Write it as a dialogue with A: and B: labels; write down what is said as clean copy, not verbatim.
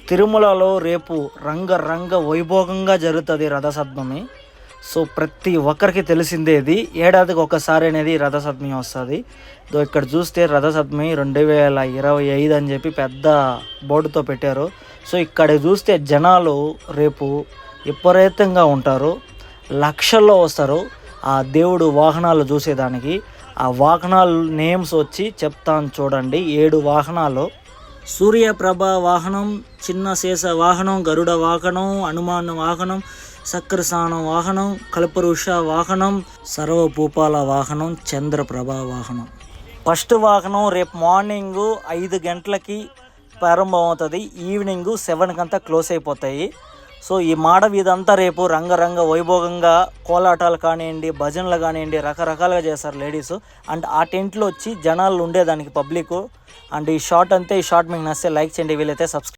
A: తిరుమలలో రేపు రంగరంగ వైభోగంగా జరుగుతుంది రథసప్తమి. సో ప్రతి ఒక్కరికి తెలిసిందే, ఇది ఏడాదికి ఒకసారి అనేది రథసప్తమి వస్తుంది. ఇక్కడ చూస్తే రథసప్తమి 2025 అని చెప్పి పెద్ద బోర్డుతో పెట్టారు. సో ఇక్కడ చూస్తే జనాలు రేపు విపరీతంగా ఉంటారు, లక్షల్లో వస్తారు ఆ దేవుడు వాహనాలు చూసేదానికి. ఆ వాహనాల నేమ్స్ వచ్చి చెప్తాను చూడండి. 7 వాహనాలు: సూర్యప్రభ వాహనం, చిన్న శేష వాహనం, గరుడ వాహనం, హనుమాన్ వాహనం, సక్రసాన వాహనం, కల్పవృక్ష వాహనం, సర్వభూపాల వాహనం, చంద్రప్రభ వాహనం. ఫస్ట్ వాహనం రేపు మార్నింగ్ 5 గంటలకి ప్రారంభమవుతుంది, ఈవినింగ్ 7 కంతా క్లోజ్ అయిపోతాయి. సో ఈ మాడ వీధంతా రేపు రంగరంగ వైభోగంగా కోలాటాలు కానివ్వండి, భజనలు కానివ్వండి, రకరకాలుగా చేస్తారు లేడీస్. అండ్ ఆ టెంట్లో వచ్చి జనాలు ఉండేదానికి పబ్లిక్. అండ్ ఈ షార్ట్ అంతే. ఈ షార్ట్ మీకు నచ్చితే లైక్ చేయండి, వీలైతే సబ్స్క్రైబ్.